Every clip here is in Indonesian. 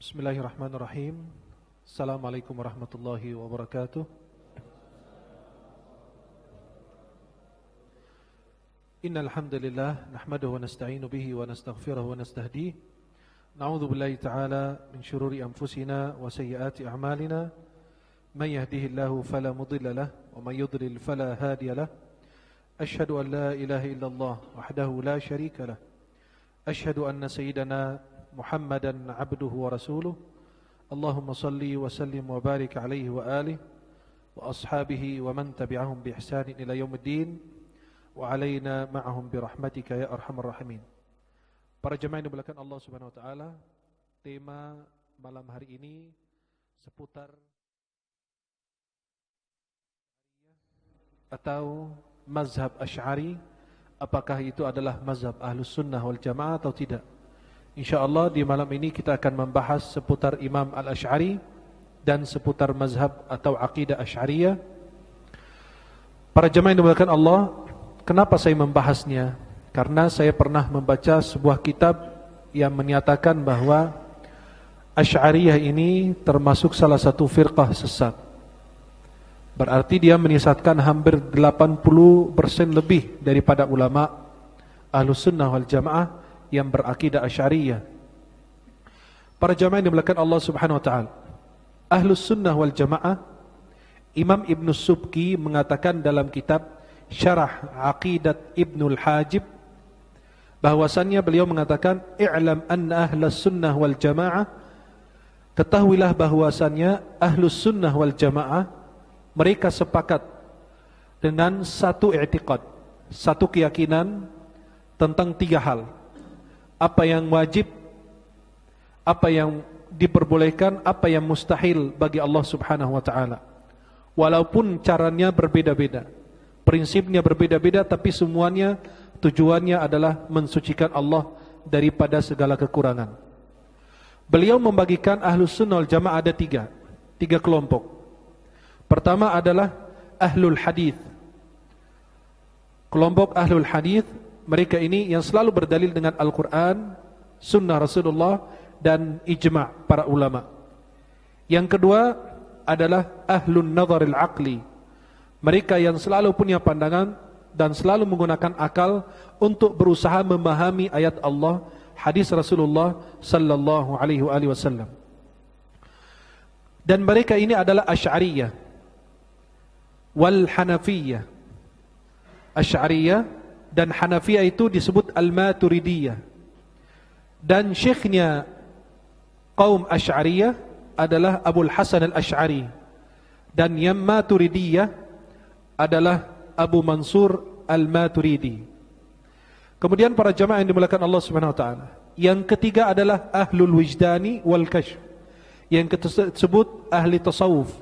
Bismillahirrahmanirrahim. Assalamualaikum warahmatullahi wabarakatuh. Innal hamdalillah nahmaduhu wa nasta'inu bihi wa nastaghfiruhu wa nastahdihi. Na'udzu billahi ta'ala min shururi anfusina wa sayyiati a'malina. Man yahdihillahu fala mudilla lahu wa man yudlil fala hadiya lahu. Ashhadu an la ilaha illallah wahdahu la syarika lahu. Ashhadu anna sayyidana Muhammadan abduhu wa rasuluh. Allahumma salli wa sallim wa barik alaihi wa alihi wa ashabihi wa man tabi'ahum bi ihsanin ila yaumiddin wa alaina ma'ahum bi rahmatika ya arhamar rahimin. Para jemaah yang dimuliakan Allah Subhanahu wa taala, tema malam hari ini seputar atau mazhab Asy'ari. Apakah itu adalah mazhab Ahlus Sunnah wal Jamaah atau tidak? InsyaAllah di malam ini kita akan membahas seputar Imam Al-Asy'ari dan seputar mazhab atau aqidah Asy'ariyah. Para jemaah yang dimuliakan Allah, kenapa saya membahasnya? Karena saya pernah membaca sebuah kitab yang menyatakan bahwa Asy'ariyah ini termasuk salah satu firqah sesat. Berarti dia menyesatkan hampir 80% lebih daripada ulama Ahlus Sunnah wal Jamaah yang berakidah Asy'ariyah. Para jamaah yang dimuliakan Allah Subhanahu wa taala, Ahlus Sunnah wal Jamaah, Imam Ibn Subki mengatakan dalam kitab Syarah Aqidat Ibnul Hajib, bahwasannya beliau mengatakan, i'lam anna Ahlus Sunnah wal Jamaah, ketahuilah bahwasannya Ahlus Sunnah wal Jamaah mereka sepakat dengan satu i'tiqad, satu keyakinan tentang tiga hal. Apa yang wajib, apa yang diperbolehkan, apa yang mustahil bagi Allah Subhanahu wa taala. Walaupun caranya berbeda-beda, prinsipnya berbeda-beda, tapi semuanya tujuannya adalah mensucikan Allah daripada segala kekurangan. Beliau membagikan Ahlus Sunnah wal Jamaah ada tiga kelompok. Pertama adalah Ahlul Hadith. Kelompok Ahlul Hadith, mereka ini yang selalu berdalil dengan Al-Quran, Sunnah Rasulullah, dan ijma' para ulama. Yang kedua adalah Ahlun Nadharil Aqli. Mereka yang selalu punya pandangan dan selalu menggunakan akal untuk berusaha memahami ayat Allah, hadis Rasulullah sallallahu alaihi wasallam. Dan mereka ini adalah Asy'ariyah wal Hanafiyah. Asy'ariyah dan Hanafiyah itu disebut Al-Maturidiyah. Dan syekhnya kaum Asy'ariyah adalah Abul Hasan Al-Asy'ari. Dan yang Maturidiyah adalah Abu Mansur Al-Maturidi. Kemudian para jamaah yang dimuliakan Allah Subhanahu wa taala, yang ketiga adalah Ahlul Wijdani wal Kashf. Yang tersebut ahli tasawuf,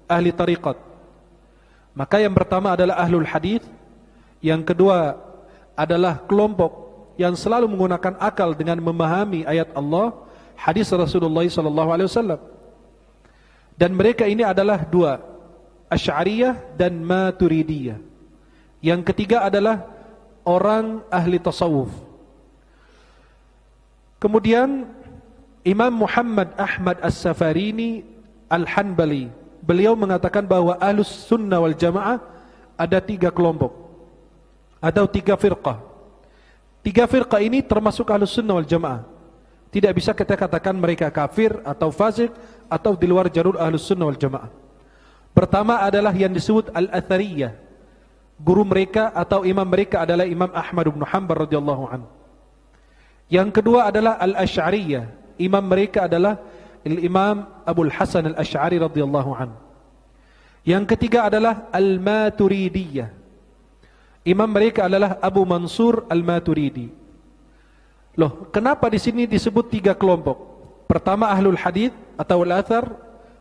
ahli tariqat. Maka yang pertama adalah Ahlul Hadith, yang kedua adalah kelompok yang selalu menggunakan akal dengan memahami ayat Allah, hadis Rasulullah SAW. Dan mereka ini adalah dua, Asy'ariyah dan Maturidiyah. Yang ketiga adalah orang ahli tasawuf. Kemudian Imam Muhammad Ahmad As-Safarini Al-Hanbali, beliau mengatakan bahwa Ahlus Sunnah wal Jamaah ada tiga kelompok atau tiga firqah. Tiga firqah ini termasuk Ahlus Sunnah wal Jamaah. Tidak bisa kita katakan mereka kafir atau fasik atau di luar jalur Ahlus Sunnah wal Jamaah. Pertama adalah yang disebut Al-Athariyah. Guru mereka atau imam mereka adalah Imam Ahmad bin Hanbal radhiyallahu anhu. Yang kedua adalah Al-Asy'ariyah. Imam mereka adalah Imam Abul Hasan Al-Asy'ari radhiyallahu anhu. Yang ketiga adalah Al-Maturidiyah. Imam mereka adalah Abu Mansur Al-Maturidi. Loh, kenapa di sini disebut tiga kelompok? Pertama Ahlul Hadith atau Al-Athar,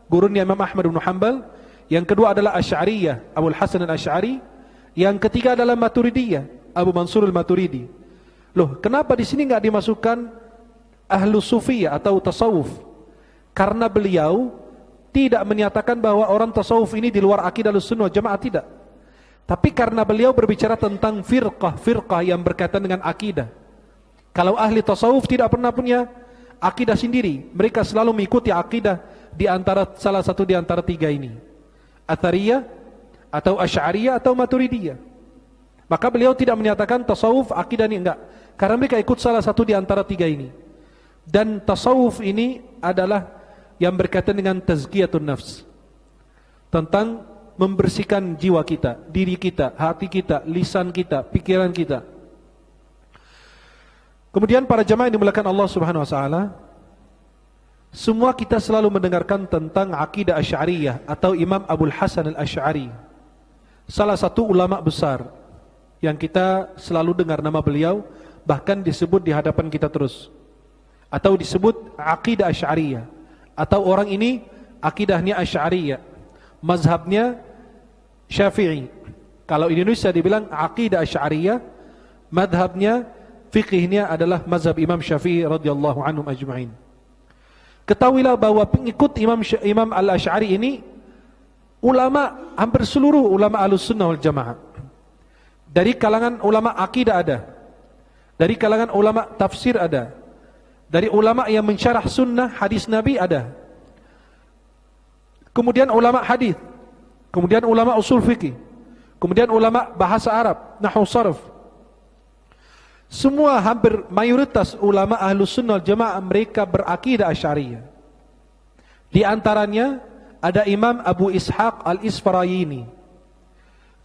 gurunya Imam Ahmad bin Hanbal. Yang kedua adalah Asy'ariyah, Abul Hasan Al-Asy'ari. Yang ketiga adalah Maturidiyah, Abu Mansur Al-Maturidi. Loh, kenapa di sini enggak dimasukkan Ahlus Sufiyah atau tasawuf? Karena beliau tidak menyatakan bahwa orang tasawuf ini di luar akidah Ahlussunnah wal Jamaah, tidak. Tapi karena beliau berbicara tentang firqah yang berkaitan dengan akidah. Kalau ahli tasawuf tidak pernah punya akidah sendiri. Mereka selalu mengikuti akidah di antara salah satu di antara tiga ini. Athariyah atau Asy'ariyah atau Maturidiyah. Maka beliau tidak menyatakan tasawuf akidah ini, enggak. Karena mereka ikut salah satu di antara tiga ini. Dan tasawuf ini adalah yang berkaitan dengan tazkiyatun nafs. Tentang membersihkan jiwa kita, diri kita, hati kita, lisan kita, pikiran kita. Kemudian para jamaah yang dimuliakan Allah Subhanahu wa taala, semua kita selalu mendengarkan tentang akidah Asy'ariyah atau Imam Abul Hasan Al-Asy'ari. Salah satu ulama besar yang kita selalu dengar nama beliau, bahkan disebut di hadapan kita terus. Atau disebut akidah Asy'ariyah. Atau orang ini akidahnya Asy'ariyah, mazhabnya Syafi'i. Kalau di Indonesia dibilang akidah Asy'ariyah, mazhabnya, fikihnya adalah mazhab Imam Syafi'i radhiyallahu anhum ajma'in. Ketahuilah bahwa pengikut Imam Al-Asy'ari ini ulama, hampir seluruh ulama Ahlussunnah wal Jamaah. Dari kalangan ulama akidah ada, dari kalangan ulama tafsir ada, dari ulama yang mensyarah sunnah hadis Nabi ada, kemudian ulama hadis, kemudian ulama usul fikih, kemudian ulama bahasa Arab, nahwu sarf. Semua hampir mayoritas ulama Ahlussunnah wal Jamaah mereka berakidah Asy'ariyah. Di antaranya ada Imam Abu Ishaq Al-Isfarayini,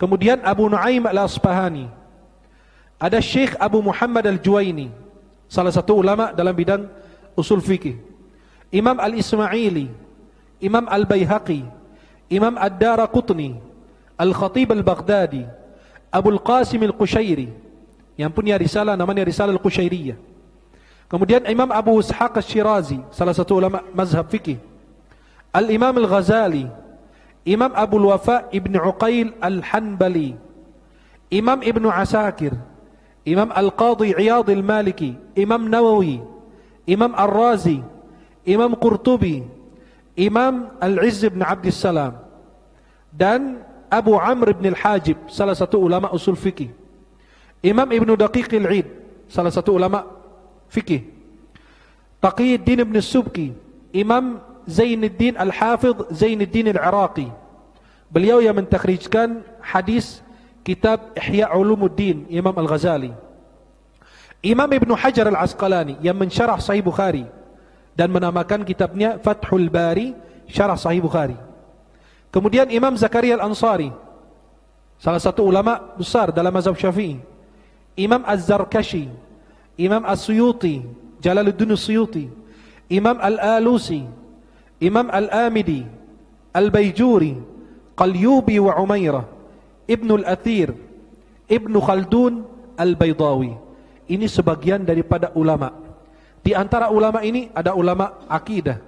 kemudian Abu Nu'aim Al-Asfahani, ada Syekh Abu Muhammad Al-Juwaini, salah satu ulama dalam bidang usul fikih, Imam Al-Ismaili, Imam Al-Baihaqi, Imam Ad-Daraqutni, Al-Khatib Al-Baghdadi, Abul Qasim Al-Qushairi yang punya risalah namanya Risalah Al-Qushairiyah. Kemudian Imam Abu Ishaq Al-Shirazi, salah satu ulama mazhab fikih, Al-Imam Al-Ghazali, Imam Abul Wafa Ibn Uqail Al-Hanbali, Imam Ibn Asakir, Imam Al-Qadhi Iyad Al-Maliki, Imam Nawawi, Imam Ar-Razi, Imam Qurtubi, Imam Al-Izz Ibn Abdissalam, dan Abu Amr Ibn Al-Hajib, salah satu ulama usul fikih, Imam Ibn Daqiq Al-Id, salah satu ulama fikih, Taqiyuddin Ibn Subki, Imam Zainuddin Al-Hafidh Zainuddin Al-Iraqi. Beliau yang mentakhrijkan hadis kitab Ihya Ulumuddin Imam Al-Ghazali. Imam Ibn Hajar Al-Asqalani yang mensyarah Sahih Bukhari dan menamakan kitabnya Fathul Bari Syarah Sahih Bukhari. Kemudian Imam Zakaria Al-Ansari, salah satu ulama besar dalam mazhab Syafi'i. Imam Az-Zarkashi, Imam As-Suyuti, Jalaluddin As-Suyuti, Imam Al-Alusi, Imam Al-Amidi, Al-Bayjuri, Qalyubi wa Umairah, Ibn Al-Athir, Ibn Khaldun Al-Baydawi. Ini sebagian daripada ulama. Di antara ulama ini ada ulama akidah,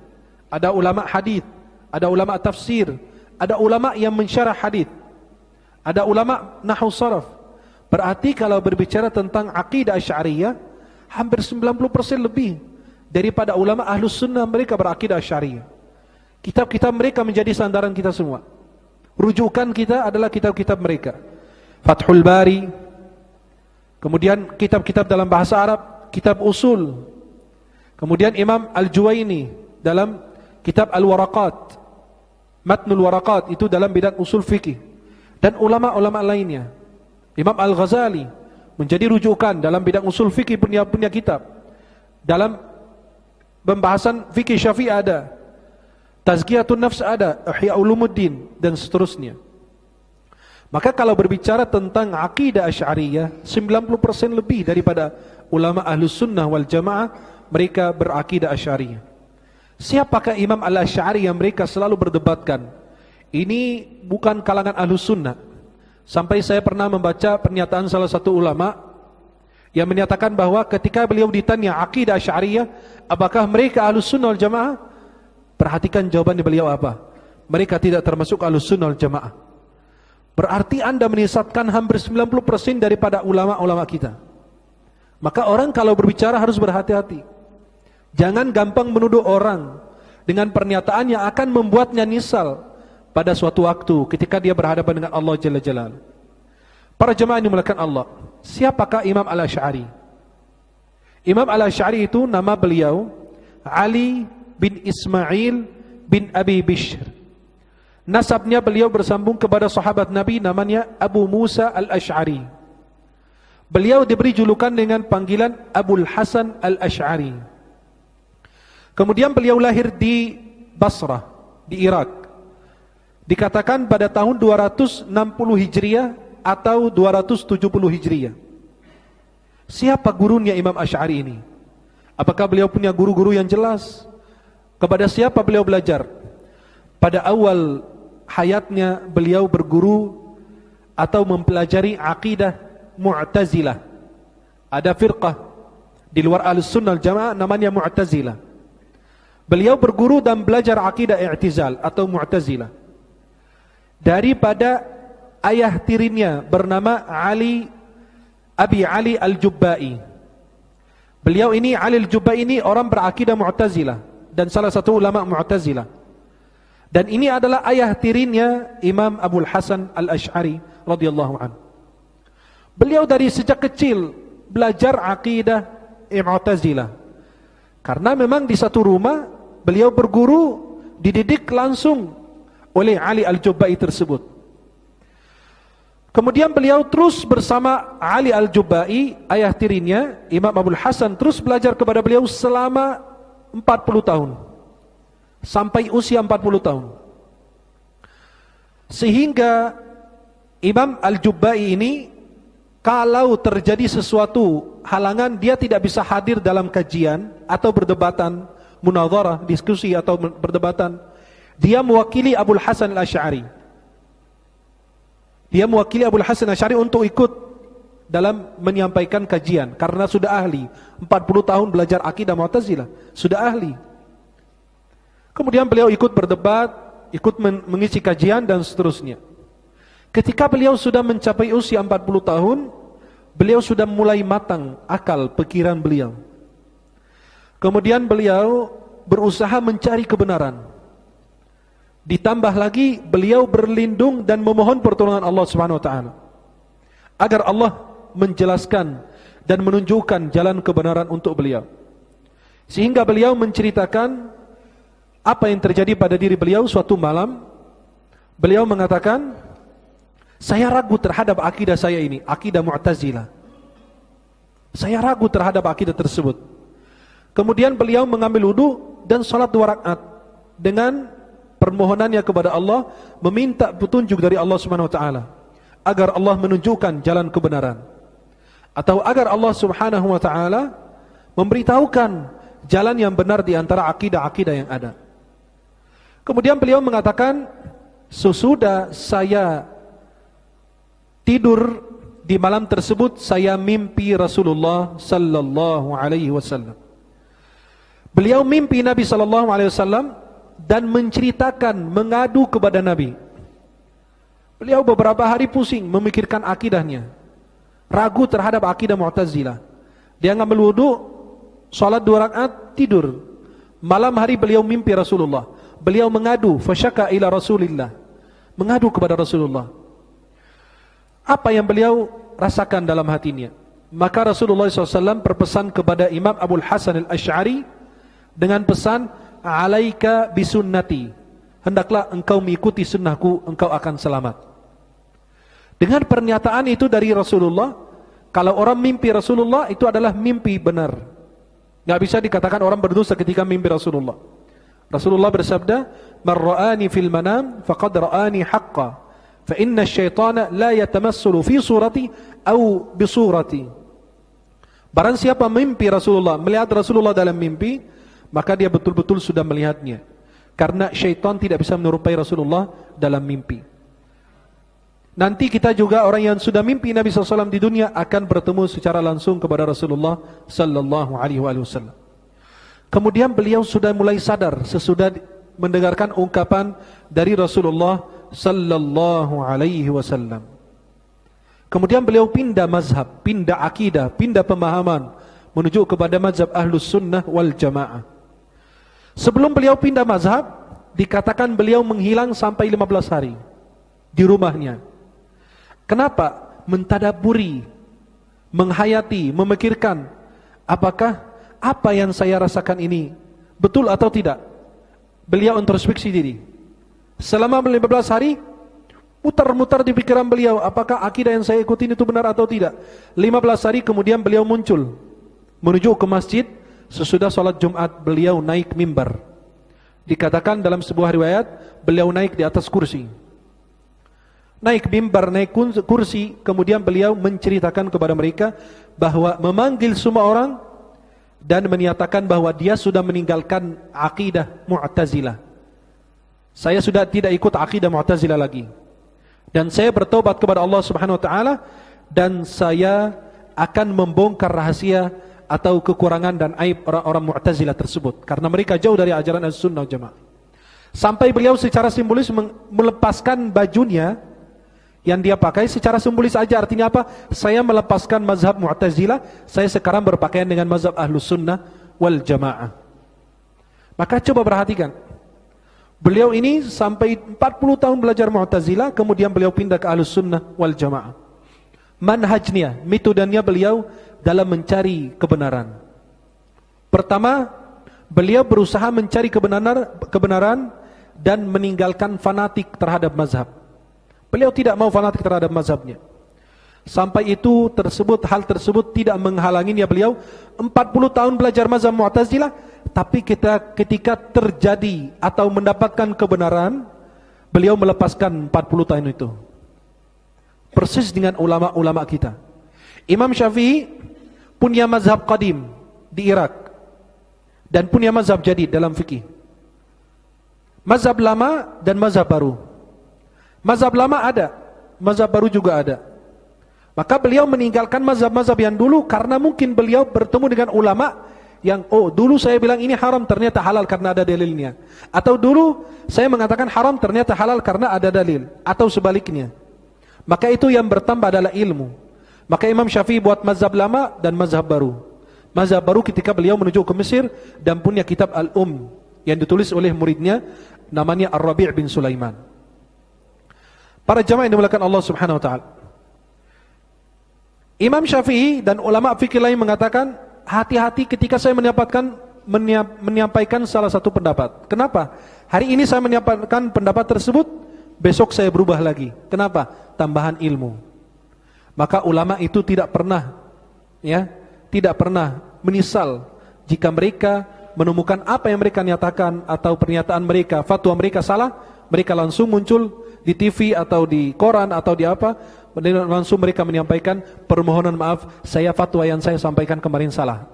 ada ulama hadis, ada ulama tafsir, ada ulama yang mensyarah hadis, ada ulama nahwu sarf. Berarti kalau berbicara tentang akidah Asy'ariyah, hampir 90% lebih daripada ulama Ahlus Sunnah mereka berakidah Asy'ariyah. Kitab-kitab mereka menjadi sandaran kita semua. Rujukan kita adalah kitab-kitab mereka. Fathul Bari, kemudian kitab-kitab dalam bahasa Arab, kitab usul. Kemudian Imam Al-Juwaini dalam kitab Al-Waraqat, Matnul Waraqat, itu dalam bidang usul fikih. Dan ulama-ulama lainnya. Imam Al-Ghazali menjadi rujukan dalam bidang usul fikih, punya kitab. Dalam pembahasan fikih Syafi'i ada, Tazkiyatun Nafs ada, Ihya Ulumuddin, dan seterusnya. Maka kalau berbicara tentang akidah Asy'ariyah, 90% lebih daripada ulama Ahlus Sunnah wal Jamaah mereka berakidah Asy'ariyah. Siapakah Imam Al-Asy'ari yang mereka selalu berdebatkan? Ini bukan kalangan Ahlus Sunnah. Sampai saya pernah membaca pernyataan salah satu ulama yang menyatakan bahwa ketika beliau ditanya akidah Asy'ariyah, apakah mereka Ahlus Sunnah wal Jamaah? Perhatikan jawaban beliau apa? Mereka tidak termasuk Ahlus Sunnah wal Jamaah. Berarti Anda menisabkan hampir 90% daripada ulama-ulama kita. Maka orang kalau berbicara harus berhati-hati. Jangan gampang menuduh orang dengan pernyataan yang akan membuatnya nisal pada suatu waktu ketika dia berhadapan dengan Allah Jalla Jalaluhu. Para jemaah yang dimuliakan Allah, siapakah Imam Al-Asy'ari? Imam Al-Asy'ari itu nama beliau Ali bin Ismail bin Abi Bishr. Nasabnya beliau bersambung kepada sahabat Nabi namanya Abu Musa al-Ash'ari. Beliau diberi julukan dengan panggilan Abul Hasan al-Ash'ari. Kemudian beliau lahir di Basrah, di Irak. Dikatakan pada tahun 260 Hijriah atau 270 Hijriah. Siapa gurunya Imam Ash'ari ini? Apakah beliau punya guru-guru yang jelas? Kepada siapa beliau belajar? Pada awal hayatnya beliau berguru atau mempelajari akidah Mu'tazilah. Ada firqah di luar Ahlussunnah wal Jamaah namanya Mu'tazilah. Beliau berguru dan belajar akidah I'tizal atau Mu'tazilah daripada ayah tirinya bernama Abi Ali Al-Jubba'i. Beliau ini Ali Al-Jubba'i ini orang berakidah Mu'tazilah dan salah satu ulama Mu'tazilah. Dan ini adalah ayah tirinya Imam Abul Hasan al-Ash'ari radhiyallahu anhu. Beliau dari sejak kecil belajar akidah Mu'tazilah. Karena memang di satu rumah beliau berguru, dididik langsung oleh Ali al-Jubba'i tersebut. Kemudian beliau terus bersama Ali al-Jubba'i, ayah tirinya Imam Abul Hasan, terus belajar kepada beliau selama 40 tahun. Sampai usia 40 tahun. Sehingga Imam Al-Jubba'i ini kalau terjadi sesuatu halangan, dia tidak bisa hadir dalam kajian atau berdebatan, munadharah, diskusi atau berdebatan. Dia mewakili Abul Hasan al-Ash'ari. Dia mewakili Abul Hasan al-Ash'ari untuk ikut dalam menyampaikan kajian karena sudah ahli. 40 tahun belajar akidah Mu'tazilah, sudah ahli. Kemudian beliau ikut berdebat, ikut mengisi kajian dan seterusnya. Ketika beliau sudah mencapai usia 40 tahun, beliau sudah mulai matang akal pikiran beliau. Kemudian beliau berusaha mencari kebenaran. Ditambah lagi beliau berlindung dan memohon pertolongan Allah Subhanahu wa taala agar Allah menjelaskan dan menunjukkan jalan kebenaran untuk beliau. Sehingga beliau menceritakan apa yang terjadi pada diri beliau suatu malam. Beliau mengatakan, saya ragu terhadap akidah saya ini, akidah Mu'tazilah. Saya ragu terhadap akidah tersebut. Kemudian beliau mengambil wudu dan salat 2 rakaat dengan permohonannya kepada Allah, meminta petunjuk dari Allah Subhanahu wa taala agar Allah menunjukkan jalan kebenaran, atau agar Allah Subhanahu wa taala memberitahukan jalan yang benar di antara akidah-akidah yang ada. Kemudian beliau mengatakan, sesudah saya tidur di malam tersebut, saya mimpi Rasulullah sallallahu alaihi wasallam. Beliau mimpi Nabi sallallahu alaihi wasallam dan menceritakan, mengadu kepada Nabi. Beliau beberapa hari pusing memikirkan akidahnya, ragu terhadap akidah Mu'tazilah. Dia ngambil wudu, salat 2 rakaat, tidur. Malam hari beliau mimpi Rasulullah. Beliau mengadu, fasyaka ila Rasulillah, mengadu kepada Rasulullah. Apa yang beliau rasakan dalam hatinya? Maka Rasulullah SAW berpesan kepada Imam Abul Hasan al-Ash'ari dengan pesan, alaika bisunnati, hendaklah engkau mengikuti sunnahku, engkau akan selamat. Dengan pernyataan itu dari Rasulullah, kalau orang mimpi Rasulullah itu adalah mimpi benar. Gak bisa dikatakan orang berdosa ketika mimpi Rasulullah. Rasulullah bersabda, "Man ra'ani fil manam faqad ra'ani haqqan, fa inna asyaitana la yatamassulu fi surati aw bi surati." Barang siapa mimpi Rasulullah, melihat Rasulullah dalam mimpi, maka dia betul-betul sudah melihatnya. Karena syaitan tidak bisa menyerupai Rasulullah dalam mimpi. Nanti kita juga orang yang sudah mimpi Nabi SAW di dunia akan bertemu secara langsung kepada Rasulullah sallallahu alaihi wasallam. Kemudian beliau sudah mulai sadar sesudah mendengarkan ungkapan dari Rasulullah sallallahu alaihi wasallam. Kemudian beliau pindah mazhab, pindah akidah, pindah pemahaman menuju kepada mazhab Ahlus Sunnah wal Jamaah. Sebelum beliau pindah mazhab, dikatakan beliau menghilang sampai 15 hari di rumahnya. Kenapa? Mentadaburi, menghayati, memikirkan, apakah apa yang saya rasakan ini Betul atau tidak? Beliau introspeksi diri. Selama 15 hari, mutar-mutar di pikiran beliau, apakah akidah yang saya ikutin itu benar atau tidak. 15 hari kemudian beliau muncul, menuju ke masjid. Sesudah sholat Jumat, beliau naik mimbar. Dikatakan dalam sebuah riwayat, beliau naik di atas kursi. Naik mimbar, naik kursi, kemudian beliau menceritakan kepada mereka bahwa memanggil semua orang dan menyatakan bahwa dia sudah meninggalkan akidah Mu'tazilah. Saya sudah tidak ikut akidah Mu'tazilah lagi. Dan saya bertobat kepada Allah Subhanahu wa taala, dan saya akan membongkar rahasia atau kekurangan dan aib orang-orang Mu'tazilah tersebut, karena mereka jauh dari ajaran Ahlussunnah wal Jamaah. Sampai beliau secara simbolis melepaskan bajunya yang dia pakai secara simbolis saja. Artinya apa? Saya melepaskan mazhab Mu'tazilah, saya sekarang berpakaian dengan mazhab Ahlussunnah wal Jamaah. Maka coba perhatikan, beliau ini sampai 40 tahun belajar Mu'tazilah, kemudian beliau pindah ke Ahlussunnah wal Jamaah. Manhajnya, metodenya beliau dalam mencari kebenaran. Pertama, beliau berusaha mencari kebenaran dan meninggalkan fanatik terhadap mazhab. Beliau tidak mau fanatik terhadap mazhabnya. Sampai hal tersebut tidak menghalanginya beliau 40 tahun belajar mazhab Mu'tazilah, tapi ketika terjadi atau mendapatkan kebenaran, beliau melepaskan 40 tahun itu. Persis dengan ulama-ulama kita. Imam Syafi'i punya mazhab qadim di Irak dan punya mazhab jadid dalam fikih. Mazhab lama dan mazhab baru. Mazhab lama ada, mazhab baru juga ada. Maka beliau meninggalkan mazhab-mazhab yang dulu karena mungkin beliau bertemu dengan ulama yang dulu saya bilang ini haram, ternyata halal karena ada dalilnya. Atau dulu saya mengatakan haram, ternyata halal karena ada dalil, atau sebaliknya. Maka itu yang bertambah adalah ilmu. Maka Imam Syafi'i buat mazhab lama dan mazhab baru. Mazhab baru ketika beliau menuju ke Mesir dan punya kitab Al-Um yang ditulis oleh muridnya namanya Ar-Rabi' bin Sulaiman. Para jamaah yang dimuliakan Allah Subhanahu wa taala. Imam Syafi'i dan ulama fikih lain mengatakan, hati-hati ketika saya menyampaikan salah satu pendapat. Kenapa? Hari ini saya menyampaikan pendapat tersebut, besok saya berubah lagi. Kenapa? Tambahan ilmu. Maka ulama itu tidak pernah menyesal jika mereka menemukan apa yang mereka nyatakan atau pernyataan mereka, fatwa mereka salah, mereka langsung muncul di TV atau di koran atau di apa, langsung mereka menyampaikan permohonan maaf, saya fatwa yang saya sampaikan kemarin salah.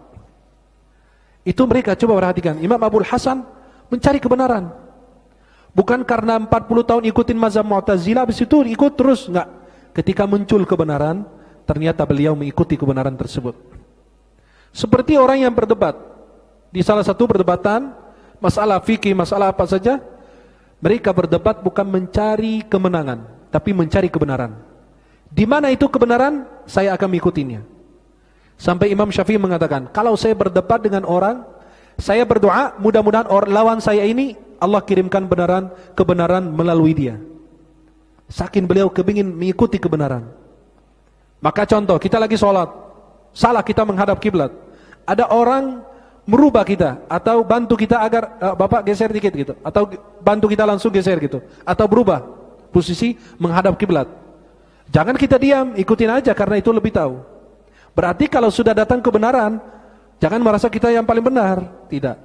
Itu mereka, coba perhatikan. Imam Abul Hasan mencari kebenaran. Bukan karena 40 tahun ikutin mazhab Mu'tazilah, habis itu ikut terus, enggak. Ketika muncul kebenaran, ternyata beliau mengikuti kebenaran tersebut. Seperti orang yang berdebat di salah satu perdebatan, masalah fikih, masalah apa saja, mereka berdebat bukan mencari kemenangan, tapi mencari kebenaran. Di mana itu kebenaran, saya akan mengikutinya. Sampai Imam Syafi'i mengatakan, kalau saya berdebat dengan orang, saya berdoa, mudah-mudahan lawan saya ini Allah kirimkan kebenaran melalui dia. Saking beliau kepingin mengikuti kebenaran. Maka contoh, kita lagi sholat, salah kita menghadap kiblat. Ada orang merubah kita atau bantu kita agar Bapak geser dikit gitu, atau bantu kita langsung geser gitu, atau berubah posisi menghadap kiblat. Jangan kita diam, ikutin aja karena itu lebih tahu. Berarti kalau sudah datang kebenaran, jangan merasa kita yang paling benar, tidak.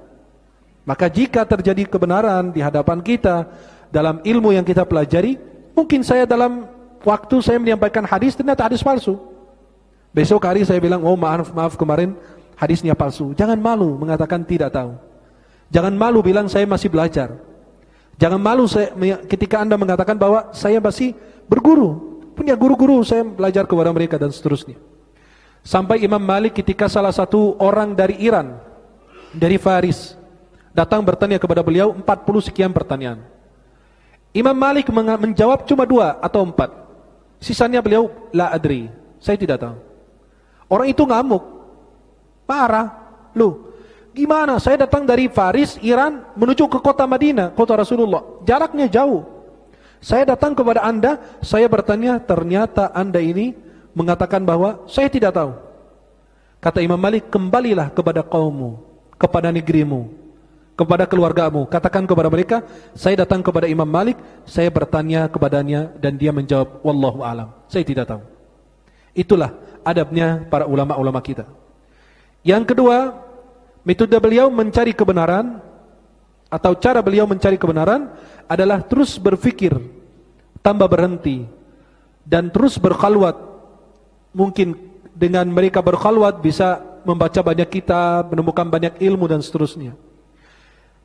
Maka jika terjadi kebenaran di hadapan kita dalam ilmu yang kita pelajari, mungkin saya dalam waktu saya menyampaikan hadis ternyata hadis palsu. Besok hari saya bilang, maaf kemarin hadisnya palsu. Jangan malu mengatakan tidak tahu. Jangan malu bilang saya masih belajar. Jangan malu ketika Anda mengatakan bahwa saya masih berguru. Punya guru-guru, saya belajar kepada mereka dan seterusnya. Sampai Imam Malik ketika salah satu orang dari Iran, dari Faris, datang bertanya kepada beliau 40 sekian pertanyaan. Imam Malik menjawab cuma 2 atau 4. Sisanya beliau, la adri, saya tidak tahu. Orang itu ngamuk. Parah. Loh, gimana? Saya datang dari Faris, Iran, menuju ke kota Madinah, kota Rasulullah. Jaraknya jauh. Saya datang kepada Anda, saya bertanya, ternyata Anda ini mengatakan bahwa saya tidak tahu. Kata Imam Malik, kembalilah kepada kaummu, kepada negerimu. kepada keluargamu. Katakan kepada mereka, saya datang kepada Imam Malik, saya bertanya kepadanya dan dia menjawab, wallahu alam, saya tidak tahu. Itulah adabnya para ulama-ulama kita. Yang kedua, metode beliau mencari kebenaran atau cara beliau mencari kebenaran adalah terus berfikir tanpa berhenti dan terus berkhalwat. Mungkin dengan mereka berkhalwat bisa membaca banyak kitab, menemukan banyak ilmu dan seterusnya.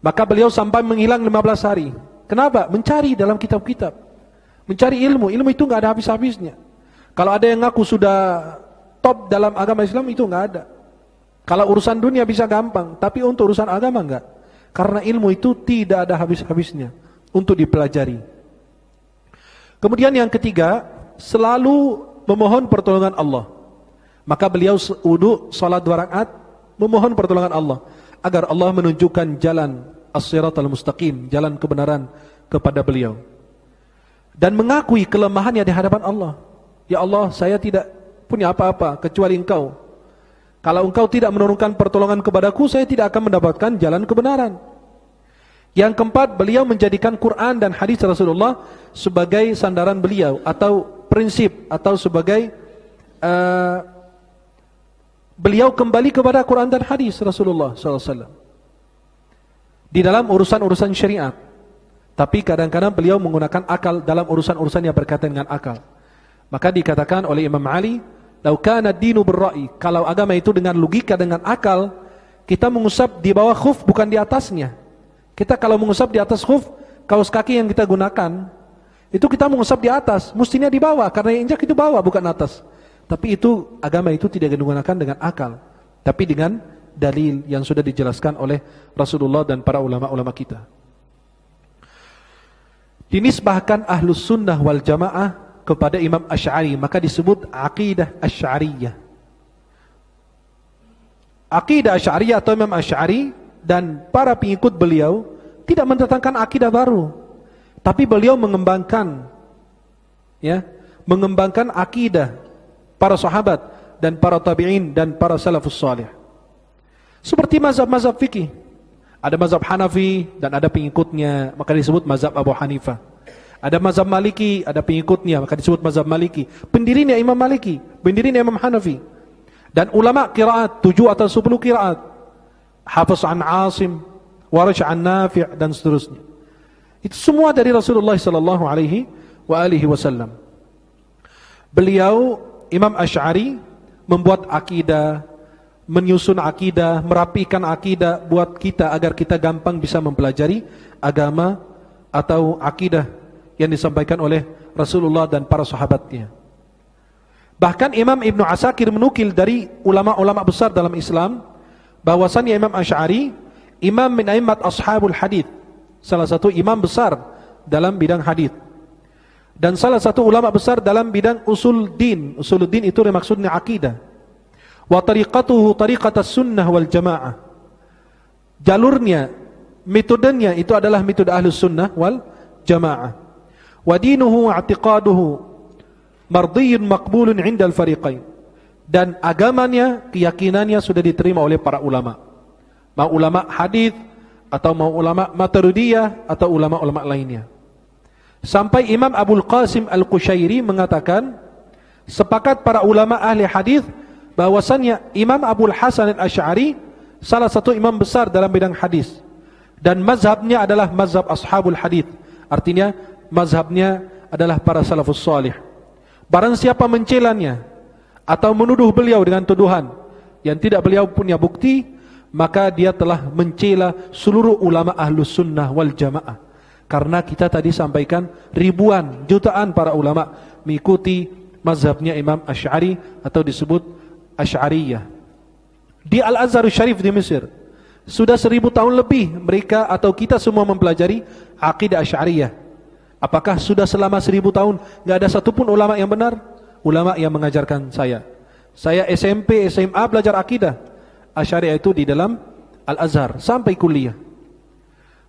Maka beliau sampai menghilang 15 hari. Kenapa? Mencari dalam kitab-kitab, mencari ilmu. Ilmu itu enggak ada habis-habisnya. Kalau ada yang ngaku sudah top dalam agama Islam, itu enggak ada. Kalau urusan dunia bisa gampang, tapi untuk urusan agama enggak. Karena ilmu itu tidak ada habis-habisnya untuk dipelajari. Kemudian yang ketiga, selalu memohon pertolongan Allah. Maka beliau wudu, salat 2 rakaat, memohon pertolongan Allah agar Allah menunjukkan jalan as-siratal mustaqim, jalan kebenaran kepada beliau. Dan mengakui kelemahannya di hadapan Allah. Ya Allah, saya tidak punya apa-apa kecuali Engkau. Kalau Engkau tidak menurunkan pertolongan kepadaku, saya tidak akan mendapatkan jalan kebenaran. Yang keempat, beliau menjadikan Quran dan hadis Rasulullah sebagai sandaran beliau atau prinsip atau sebagai beliau kembali kepada Quran dan hadis Rasulullah SAW di dalam urusan-urusan syariat. Tapi kadang-kadang beliau menggunakan akal dalam urusan-urusan yang berkaitan dengan akal. Maka dikatakan oleh Imam Ali, "Lau kana ad-dinu bir-ra'yi." Kalau agama itu dengan logika, dengan akal, kita mengusap di bawah khuf bukan di atasnya. Kita kalau mengusap di atas khuf, kaos kaki yang kita gunakan, itu kita mengusap di atas, mestinya di bawah karena yang injak itu bawah bukan atas. Tapi itu agama itu tidak digunakan dengan akal, tapi dengan dalil yang sudah dijelaskan oleh Rasulullah dan para ulama-ulama kita. Dinisbahkan Ahlus Sunnah wal Jamaah kepada Imam Asy'ari, maka disebut Aqidah Asy'ariyah. Aqidah Asy'ariyah atau Imam Asy'ari dan para pengikut beliau tidak mendatangkan akidah baru, tapi beliau mengembangkan akidah para sahabat dan para tabi'in dan para salafus salih. Seperti mazhab-mazhab fikih, ada mazhab Hanafi dan ada pengikutnya, maka disebut mazhab Abu Hanifah. Ada mazhab Maliki, ada pengikutnya, maka disebut mazhab Maliki. Pendirinya Imam Maliki, pendirinya Imam Hanafi. Dan ulama qiraat 7 atau 10 qiraat, Hafiz an Asim, Warish an Nafi' dan seterusnya. Itu semua dari Rasulullah sallallahu alaihi wasallam. Beliau Imam Asy'ari membuat akidah, menyusun akidah, merapikan akidah buat kita agar kita gampang bisa mempelajari agama atau akidah yang disampaikan oleh Rasulullah dan para sahabatnya. Bahkan Imam Ibnu Asakir menukil dari ulama-ulama besar dalam Islam bahwasannya Imam Asy'ari imam min a'immat ashabul hadith, salah satu imam besar dalam bidang hadith, dan salah satu ulama besar dalam bidang usul din. Usul din itu maksudnya akidah. Wa tariqatuhu tariqatas sunnah wal jamaah. Jalurnya, metodenya itu adalah metode Ahlus Sunnah wal Jamaah. Wa dinuhu wa i'tiqaduhu mardiyun maqbulun 'inda al-fariqain. Dan agamanya, keyakinannya sudah diterima oleh para ulama. Mau ulama hadis atau mau ulama Maturidiyah atau ulama-ulama lainnya. Sampai Imam Abul Qasim Al-Qushairi mengatakan, sepakat para ulama ahli hadis bahwasannya Imam Abul Hasan Al-Asy'ari salah satu imam besar dalam bidang hadis, dan mazhabnya adalah mazhab ashabul hadis. Artinya mazhabnya adalah para salafus salih. Barang siapa mencelanya atau menuduh beliau dengan tuduhan yang tidak beliau punya bukti, maka dia telah mencela seluruh ulama Ahlus Sunnah wal Jamaah. Karena kita tadi sampaikan ribuan, jutaan para ulama mengikuti mazhabnya Imam Asy'ari atau disebut Asy'ariyah. Di Al-Azhar Syarif di Mesir sudah 1000 tahun lebih mereka atau kita semua mempelajari akidah Asy'ariyah. Apakah sudah selama 1000 tahun enggak ada satupun ulama yang benar? Ulama yang mengajarkan saya SMP, SMA belajar akidah Asy'ariyah itu di dalam Al-Azhar sampai kuliah.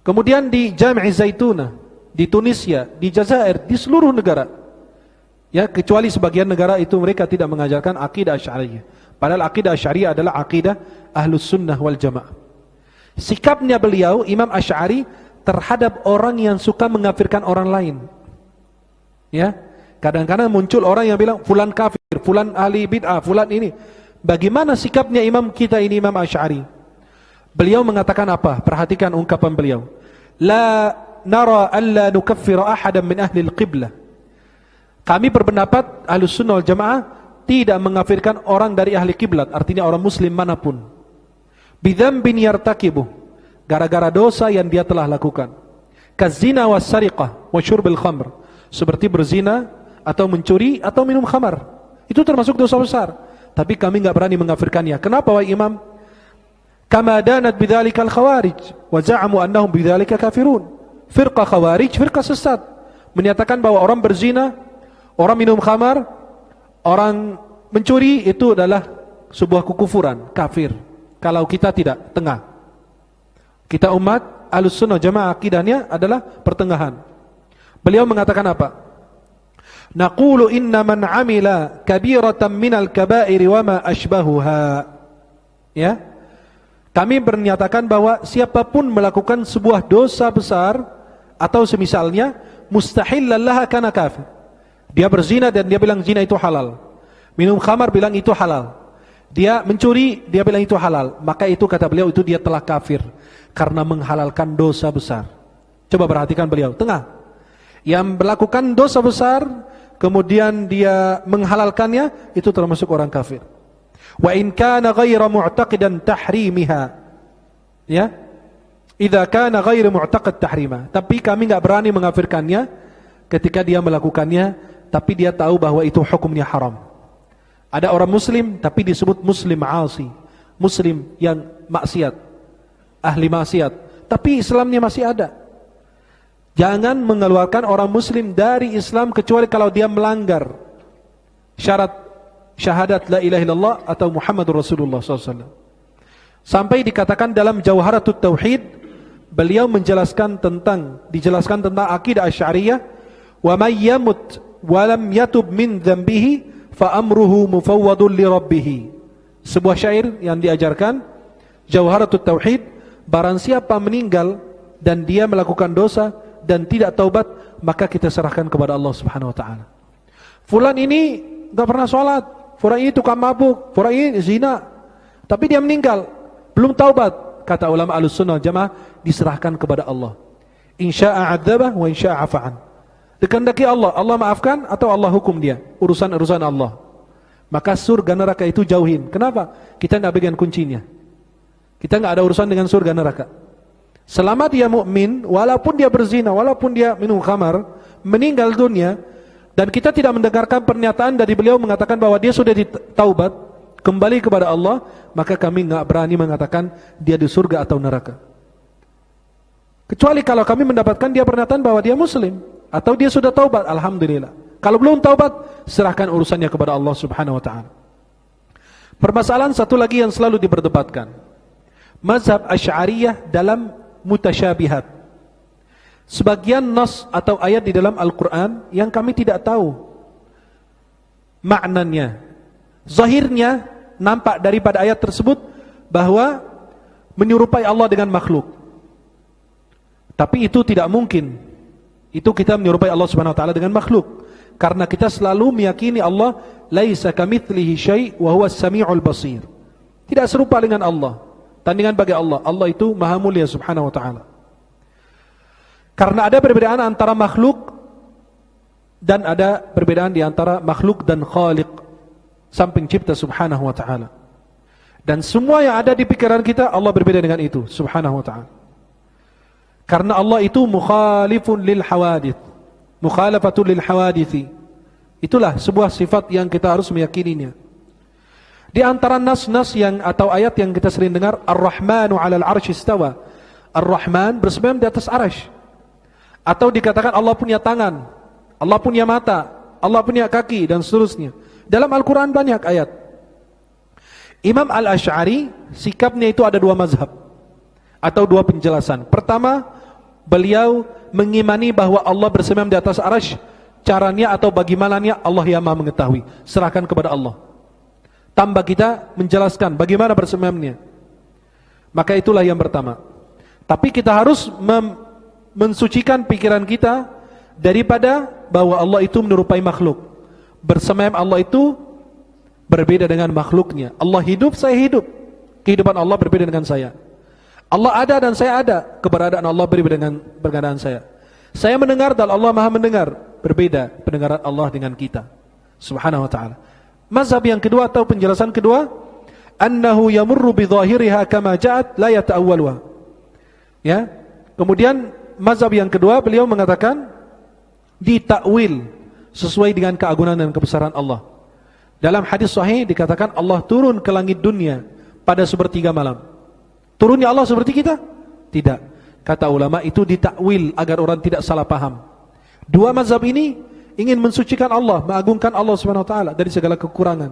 Kemudian di Jami' Zaitunah, di Tunisia, di Jazair, di seluruh negara. Ya, kecuali sebagian negara itu mereka tidak mengajarkan akidah Asy'ariyah. Padahal akidah Asy'ariyah adalah akidah Ahlus Sunnah wal Jamaah. Sikapnya beliau, Imam Asy'ari, terhadap orang yang suka mengkafirkan orang lain. Ya, kadang-kadang muncul orang yang bilang fulan kafir, fulan ahli bid'ah, fulan ini. Bagaimana sikapnya imam kita ini, Imam Asy'ari? Beliau mengatakan apa? Perhatikan ungkapan beliau. La nara alla nukaffira ahadan min ahli al-qiblah. Kami berpendapat Ahlus Sunnah wal Jamaah tidak mengkafirkan orang dari ahli kiblat, artinya orang muslim manapun. Bidzambin yartakibuh, gara-gara dosa yang dia telah lakukan. Kazina was sariqah wa syurbil khamr, seperti berzina atau mencuri atau minum khamar. Itu termasuk dosa besar. Tapi kami enggak berani mengkafirkannya. Kenapa wahai imam? Kama danat bidzalikal khawarij wa za'amu annahum bidzalika kafirun. Firqah khawarij, firqah sesat, menyatakan bahwa orang berzina, orang minum khamar, orang mencuri itu adalah sebuah kekufuran, kafir. Kalau kita tidak, tengah. Kita umat Ahlus Sunnah Jamaah akidahnya adalah pertengahan. Beliau mengatakan apa? Naqulu inna man amila kabiratan minal kabairi wa ma ashbahuha. Ya. Kami bernyatakan bahwa siapapun melakukan sebuah dosa besar atau semisalnya, mustahillan laha kana kafir. Dia berzina dan dia bilang zina itu halal. Minum khamar bilang itu halal. Dia mencuri, dia bilang itu halal. Maka itu kata beliau, itu dia telah kafir karena menghalalkan dosa besar. Coba perhatikan beliau, tengah. Yang melakukan dosa besar kemudian dia menghalalkannya, itu termasuk orang kafir. Wa in kana ghaira mu'taqidan tahrimiha. Ya. Idza kana ghaira mu'taqid tahrima. Tapi kami enggak berani mengkafirkannya ketika dia melakukannya, tapi dia tahu bahwa itu hukumnya haram. Ada orang muslim tapi disebut muslim asi, muslim yang maksiat, ahli maksiat, tapi Islamnya masih ada. Jangan mengeluarkan orang muslim dari Islam kecuali kalau dia melanggar syarat syahadat la ilaha illallah atau Muhammadur Rasulullah SAW. Sampai dikatakan dalam Jawharatut Tauhid, beliau dijelaskan tentang akidah Asy'ariyah, wa may yamut wa lam yatub min dzambihi fa amruhu mufawwadun li rabbih. Sebuah syair yang diajarkan Jawharatut Tauhid, barang siapa meninggal dan dia melakukan dosa dan tidak taubat, maka kita serahkan kepada Allah Subhanahu wa taala. Fulan ini enggak pernah salat, fulan ini tukang mabuk, fulan ini zina, tapi dia meninggal belum taubat. Kata ulama Ahlussunnah Jamaah, diserahkan kepada Allah. Insya'a 'adzabah wa insya'a 'afa'an. Dikehendaki Allah, Allah maafkan atau Allah hukum dia, urusan-urusan Allah. Maka surga neraka itu jauhin. Kenapa? Kita enggak pegang kuncinya. Kita enggak ada urusan dengan surga neraka. Selama dia mukmin, walaupun dia berzina, walaupun dia minum khamar, meninggal dunia, dan kita tidak mendengarkan pernyataan dari beliau mengatakan bahwa dia sudah ditaubat, kembali kepada Allah, maka kami enggak berani mengatakan dia di surga atau neraka. Kecuali kalau kami mendapatkan dia pernyataan bahwa dia muslim atau dia sudah taubat, alhamdulillah. Kalau belum taubat, serahkan urusannya kepada Allah Subhanahu wa taala. Permasalahan satu lagi yang selalu diperdebatkan, mazhab Asy'ariyah dalam mutasyabihat. Sebagian nas atau ayat di dalam Al-Quran yang kami tidak tahu maknanya. Zahirnya nampak daripada ayat tersebut bahwa menyerupai Allah dengan makhluk. Tapi itu tidak mungkin. Itu kita menyerupai Allah Subhanahu wa taala dengan makhluk. Karena kita selalu meyakini Allah laisa kamitslihi syai' wa huwas samiul basir. Tidak serupa dengan Allah. Tandingan bagi Allah. Allah itu Maha Mulia Subhanahu wa taala. Karena ada perbedaan antara makhluk dan ada perbedaan di antara makhluk dan Khaliq, Sang Pencipta Subhanahu wa taala. Dan semua yang ada di pikiran kita, Allah berbeda dengan itu Subhanahu wa taala. Karena Allah itu mukhalifun lil hawadith, mukhalafatun lil hawadithi. Itulah sebuah sifat yang kita harus meyakininya. Di antara nas-nas yang atau ayat yang kita sering dengar, Ar-Rahmanu 'alal 'arsy istawa. Ar-Rahman bersemayam di atas arsy. Atau dikatakan Allah punya tangan, Allah punya mata, Allah punya kaki dan seterusnya. Dalam Al-Qur'an banyak ayat. Imam Al-Asy'ari sikapnya itu ada dua mazhab atau dua penjelasan. Pertama, beliau mengimani bahwa Allah bersemayam di atas arsy, caranya atau bagaimananya Allah yang Maha mengetahui. Serahkan kepada Allah. Tanpa kita menjelaskan bagaimana bersemayamnya. Maka itulah yang pertama. Tapi kita harus mensucikan pikiran kita daripada bahwa Allah itu menyerupai makhluk. Bersemayam Allah itu berbeda dengan makhluknya. Allah hidup, saya hidup. Kehidupan Allah berbeda dengan saya. Allah ada dan saya ada. Keberadaan Allah berbeda dengan keberadaan saya. Saya mendengar dan Allah Maha mendengar. Berbeda pendengaran Allah dengan kita. Subhanahu wa ta'ala. Mazhab yang kedua atau penjelasan kedua, annahu yamurru bi dhahiriha kama ja'at la yata'awwaluha. Ya. Kemudian mazhab yang kedua, beliau mengatakan ditakwil sesuai dengan keagungan dan kebesaran Allah. Dalam hadis sahih dikatakan Allah turun ke langit dunia pada sepertiga malam. Turunnya Allah seperti kita? Tidak. Kata ulama itu ditakwil agar orang tidak salah paham. Dua mazhab ini ingin mensucikan Allah, mengagungkan Allah Subhanahu wa taala dari segala kekurangan.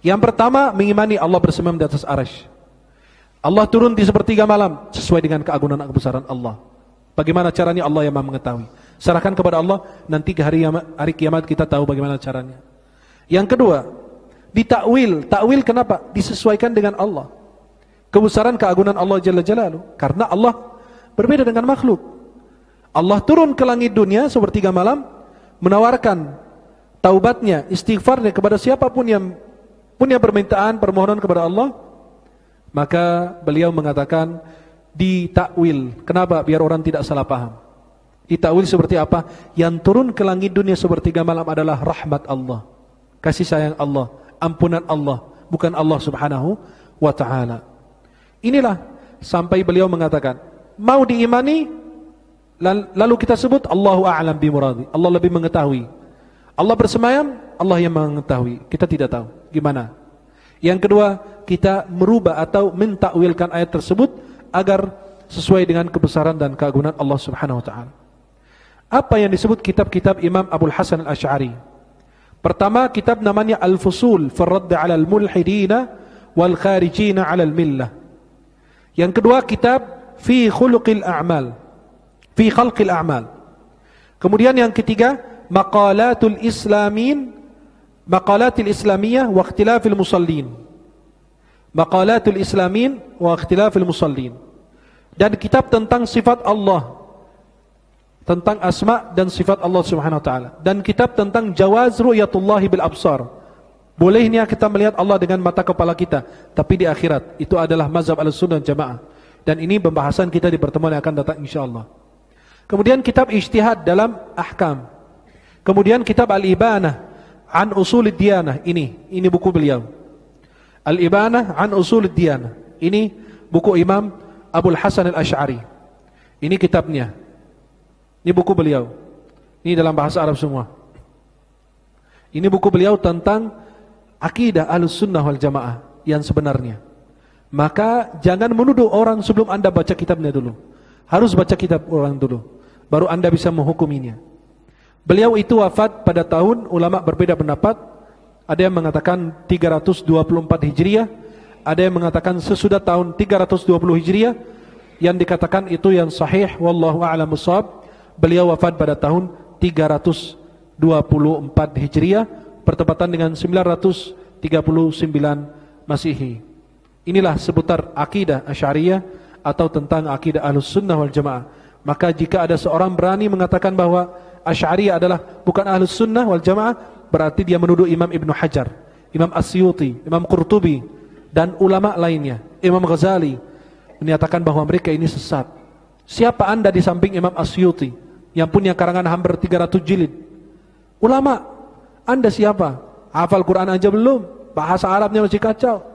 Yang pertama, mengimani Allah bersemayam di atas arasy. Allah turun di sepertiga malam sesuai dengan keagungan dan kebesaran Allah. Bagaimana caranya Allah yang Maha mengetahui. Serahkan kepada Allah, nanti ke hari kiamat kita tahu bagaimana caranya. Yang kedua, ditakwil. Takwil kenapa? Disesuaikan dengan Allah. Kebesaran keagungan Allah Jalla Jalaluhu. Karena Allah berbeda dengan makhluk. Allah turun ke langit dunia sepertiga malam, menawarkan taubatnya, istighfarnya kepada siapapun yang punya permintaan, permohonan kepada Allah. Maka beliau mengatakan ditakwil. Kenapa? Biar orang tidak salah paham. Ditakwil seperti apa? Yang turun ke langit dunia sepertiga malam adalah rahmat Allah, kasih sayang Allah, ampunan Allah, bukan Allah Subhanahu wa ta'ala. Inilah sampai beliau mengatakan, mau diimani, lalu kita sebut Allahu a'lam bimuradi. Allah lebih mengetahui. Allah bersemayam, Allah yang mengetahui. Kita tidak tahu gimana. Yang kedua, kita merubah atau mentakwilkan ayat tersebut agar sesuai dengan kebesaran dan keagungan Allah Subhanahu wa ta'ala. Apa yang disebut kitab-kitab Imam Abul Hasan Al-Asy'ari? Pertama, kitab namanya Al-Fusul fi Radd 'ala al-Mulhidina wal Kharijina 'ala al-Millah. Yang kedua, kitab Fi Khuluqil A'mal, Fi Khalqil A'mal. Kemudian yang ketiga, Maqalatul Islamin, Maqalatil Islamiyah wa Ikhtilafil Musallin. Maqalatul Islamin wa Ikhtilafil Musallin. Dan kitab tentang sifat Allah, tentang asma dan sifat Allah Subhanahu wa taala. Dan kitab tentang jawaz ru'yatullahi bil absar. Bolehnya kita melihat Allah dengan mata kepala kita, tapi di akhirat. Itu adalah mazhab Ahlussunnah wal Jamaah. Dan ini pembahasan kita di pertemuan yang akan datang insyaallah. Kemudian kitab ijtihad dalam ahkam. Kemudian kitab Al-Ibanah an Usulid Diyanah. Ini buku beliau. Al-Ibanah an Usulid Diyanah. Ini buku Imam Abul Hasan Al-Asy'ari. Ini kitabnya. Ini buku beliau. Ini dalam bahasa Arab semua. Ini buku beliau tentang akidah Ahlussunnah wal Jamaah yang sebenarnya. Maka jangan menuduh orang sebelum Anda baca kitabnya dulu. Harus baca kitab orang dulu, baru Anda bisa menghukuminya. Beliau itu wafat pada tahun, ulama berbeda pendapat. Ada yang mengatakan 324 Hijriah, ada yang mengatakan sesudah tahun 320 Hijriah. Yang dikatakan itu yang sahih, wallahu a'lam bishawab. Beliau wafat pada tahun 324 Hijriah, bertepatan dengan 939 Masehi. Inilah seputar akidah Asy'ariyah atau tentang akidah Ahlussunnah wal Jamaah. Maka jika ada seorang berani mengatakan bahwa Asy'ariyah adalah bukan Ahlussunnah wal Jamaah, berarti dia menuduh Imam Ibnu Hajar, Imam As-Suyuti, Imam Qurtubi dan ulama lainnya, Imam Ghazali, menyatakan bahwa mereka ini sesat. Siapa Anda di samping Imam As-Suyuti yang punya karangan hampir 300 jilid? Ulama. Anda siapa? Hafal Quran aja belum, bahasa Arabnya masih kacau.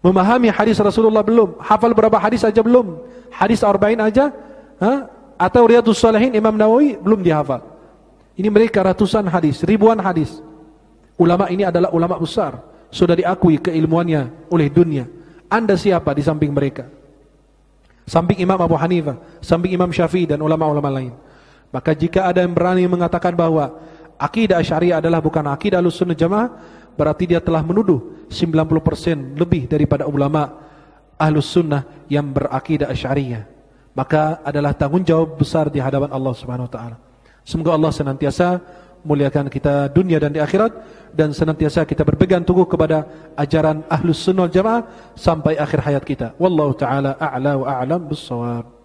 Memahami hadis Rasulullah belum, hafal berapa hadis aja belum, hadis Arba'in aja, atau Riyadhus Shalihin Imam Nawawi belum dihafal. Ini mereka ratusan hadis, ribuan hadis. Ulama ini adalah ulama besar, sudah diakui keilmuannya oleh dunia. Anda siapa di samping mereka? Samping Imam Abu Hanifah, samping Imam Syafi'i dan ulama-ulama lain. Maka jika ada yang berani mengatakan bahwa akidah Asy'ariyah adalah bukan akidah Ahlussunnah Jamaah, berarti dia telah menuduh 90% lebih daripada ulama Ahlussunnah yang berakidah Asy'ariyah. Maka adalah tanggung jawab besar di hadapan Allah Subhanahu wa taala. Semoga Allah senantiasa muliakan kita dunia dan di akhirat, dan senantiasa kita berpegang teguh kepada ajaran Ahlus Sunnah wal Jamaah sampai akhir hayat kita. Wallahu taala a'la wa a'lam bissawab.